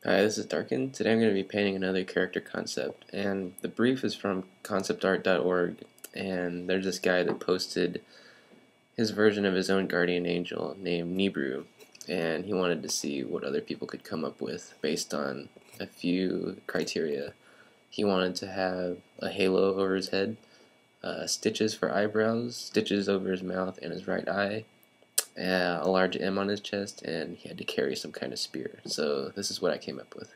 Hi, this is Darken. Today I'm going to be painting another character concept, and the brief is from conceptart.org, and there's this guy that posted his version of his own guardian angel named Nibru, and he wanted to see what other people could come up with based on a few criteria. He wanted to have a halo over his head, stitches for eyebrows, stitches over his mouth and his right eye, a large M on his chest, and he had to carry some kind of spear. So this is what I came up with.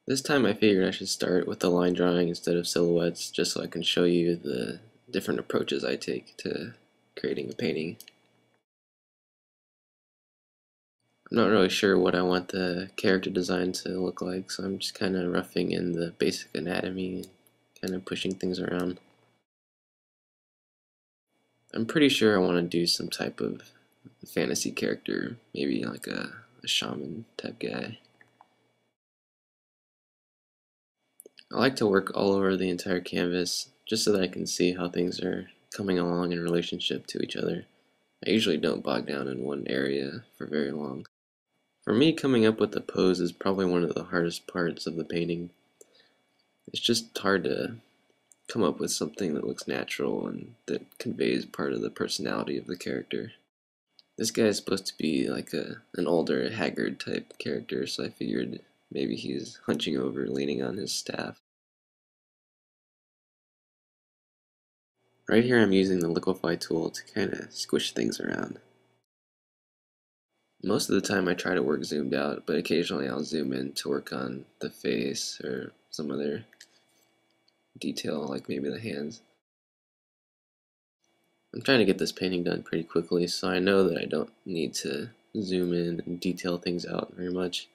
This time I figured I should start with the line drawing instead of silhouettes, just so I can show you the different approaches I take to creating a painting. I'm not really sure what I want the character design to look like, so I'm just kind of roughing in the basic anatomy and kind of pushing things around. I'm pretty sure I want to do some type of fantasy character, maybe like a shaman type guy. I like to work all over the entire canvas just so that I can see how things are coming along in relationship to each other. I usually don't bog down in one area for very long. For me, coming up with the pose is probably one of the hardest parts of the painting. It's just hard to come up with something that looks natural and that conveys part of the personality of the character. This guy is supposed to be like an older, haggard type character, so I figured maybe he's hunching over, leaning on his staff. Right here I'm using the liquify tool to kind of squish things around. Most of the time I try to work zoomed out, but occasionally I'll zoom in to work on the face or some other detail, like maybe the hands. I'm trying to get this painting done pretty quickly, so I know that I don't need to zoom in and detail things out very much.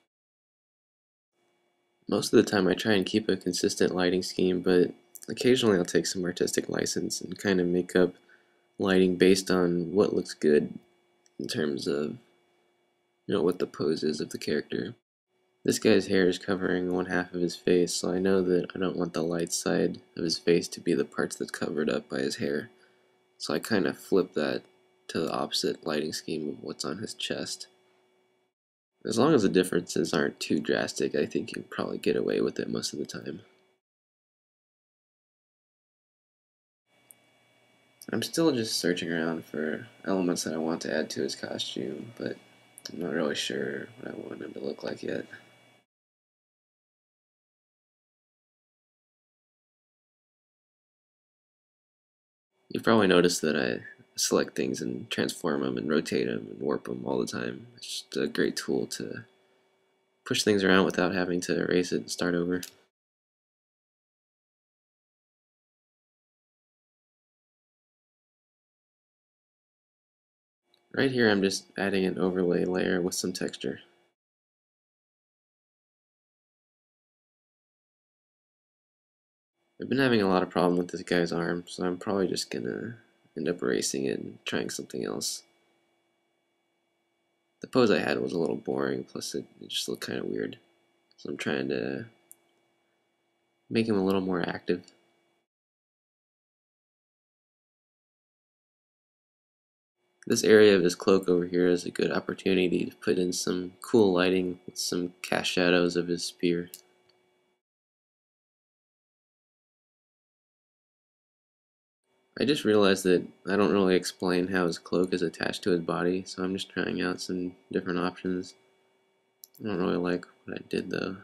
Most of the time I try and keep a consistent lighting scheme, but occasionally I'll take some artistic license and kind of make up lighting based on what looks good in terms of what the pose is of the character. This guy's hair is covering one half of his face, so I know that I don't want the light side of his face to be the parts that's covered up by his hair. So I kind of flip that to the opposite lighting scheme of what's on his chest. As long as the differences aren't too drastic, I think you can probably get away with it most of the time. I'm still just searching around for elements that I want to add to his costume, but I'm not really sure what I want him to look like yet. You've probably noticed that I select things and transform them and rotate them and warp them all the time. It's just a great tool to push things around without having to erase it and start over. Right here I'm just adding an overlay layer with some texture. I've been having a lot of problem with this guy's arm, so I'm probably just gonna end up erasing it and trying something else. The pose I had was a little boring, plus it just looked kind of weird. So I'm trying to make him a little more active. This area of his cloak over here is a good opportunity to put in some cool lighting with some cast shadows of his spear. I just realized that I don't really explain how his cloak is attached to his body, so I'm just trying out some different options. I don't really like what I did though.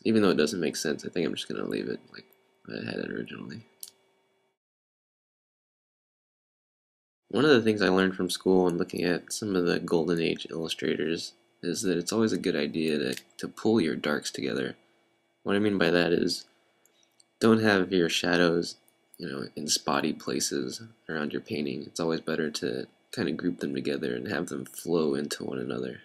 Even though it doesn't make sense, I think I'm just going to leave it like I had it originally. One of the things I learned from school and looking at some of the Golden Age illustrators is that it's always a good idea to pull your darks together. What I mean by that is don't have your shadows, in spotty places around your painting. It's always better to kind of group them together and have them flow into one another.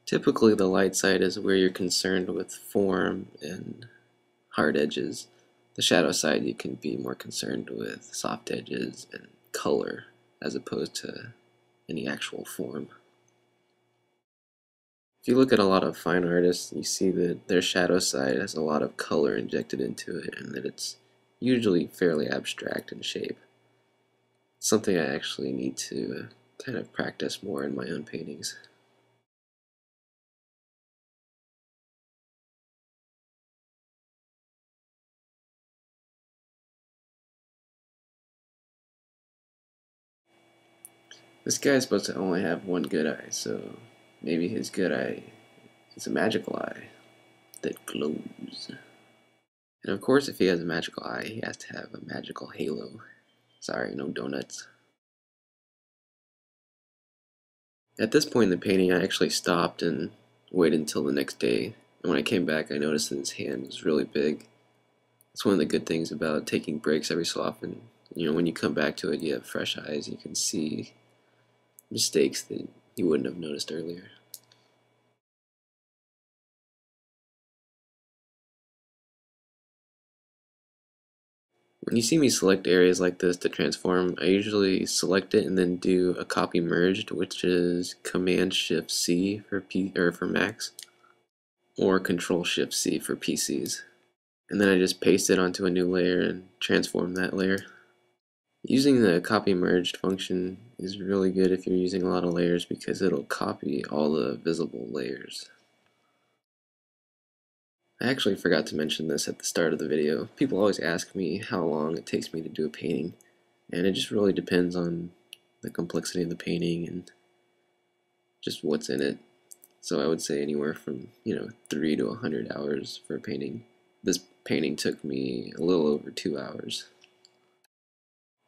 Typically, the light side is where you're concerned with form and hard edges. The shadow side, you can be more concerned with soft edges and color as opposed to any actual form. If you look at a lot of fine artists, you see that their shadow side has a lot of color injected into it and that it's usually fairly abstract in shape. Something I actually need to kind of practice more in my own paintings. This guy is supposed to only have one good eye, so maybe his good eye is a magical eye that glows. And of course, if he has a magical eye, he has to have a magical halo. Sorry, no donuts. At this point in the painting, I actually stopped and waited until the next day. And when I came back, I noticed that his hand was really big. It's one of the good things about taking breaks every so often. When you come back to it, you have fresh eyes. You can see mistakes that you wouldn't have noticed earlier. When you see me select areas like this to transform, I usually select it and then do a copy merged, which is Command Shift C for Macs, or Control Shift C for PCs. And then I just paste it onto a new layer and transform that layer. Using the copy merged function is really good if you're using a lot of layers because it'll copy all the visible layers. I actually forgot to mention this at the start of the video. People always ask me how long it takes me to do a painting, and it just really depends on the complexity of the painting and just what's in it. So I would say anywhere from 3 to 100 hours for a painting. This painting took me a little over 2 hours.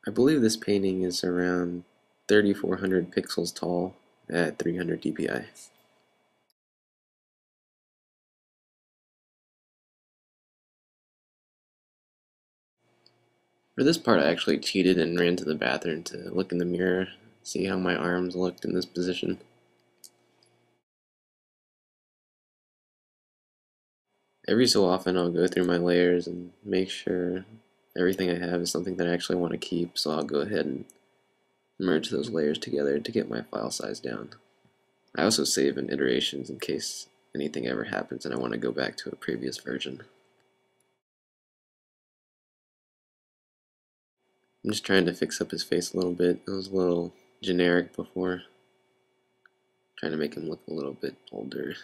I believe this painting is around 3400 pixels tall at 300 dpi. For this part, I actually cheated and ran to the bathroom to look in the mirror, see how my arms looked in this position. Every so often, I'll go through my layers and make sure everything I have is something that I actually want to keep, so I'll go ahead and merge those layers together to get my file size down. I also save in iterations in case anything ever happens and I want to go back to a previous version. I'm just trying to fix up his face a little bit. It was a little generic before. Trying to make him look a little bit older.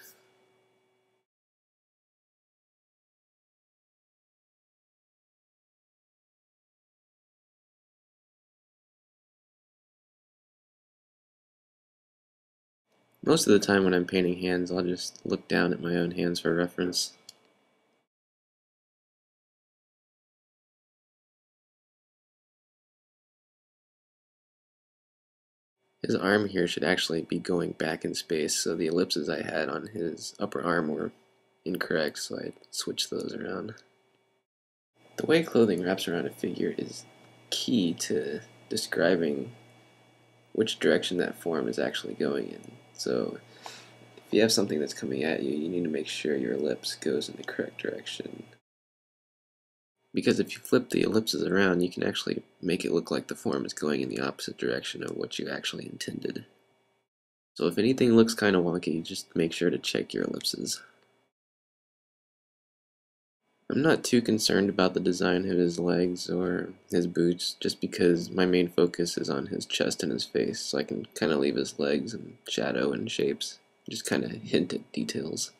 Most of the time when I'm painting hands, I'll just look down at my own hands for reference. His arm here should actually be going back in space, so the ellipses I had on his upper arm were incorrect, so I switched those around. The way clothing wraps around a figure is key to describing which direction that form is actually going in. So if you have something that's coming at you, you need to make sure your ellipse goes in the correct direction. Because if you flip the ellipses around, you can actually make it look like the form is going in the opposite direction of what you actually intended. So if anything looks kind of wonky, just make sure to check your ellipses. I'm not too concerned about the design of his legs or his boots, just because my main focus is on his chest and his face, so I can kind of leave his legs in shadow and shapes, just kind of hint at details.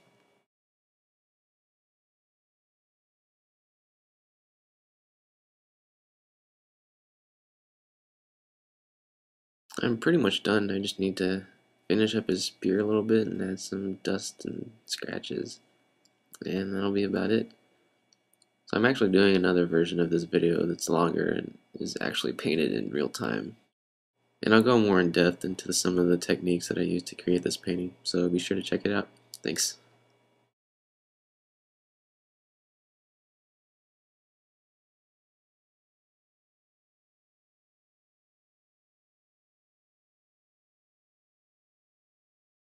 I'm pretty much done. I just need to finish up his spear a little bit and add some dust and scratches, and that'll be about it. So I'm actually doing another version of this video that's longer and is actually painted in real time. And I'll go more in depth into some of the techniques that I used to create this painting, so be sure to check it out. Thanks.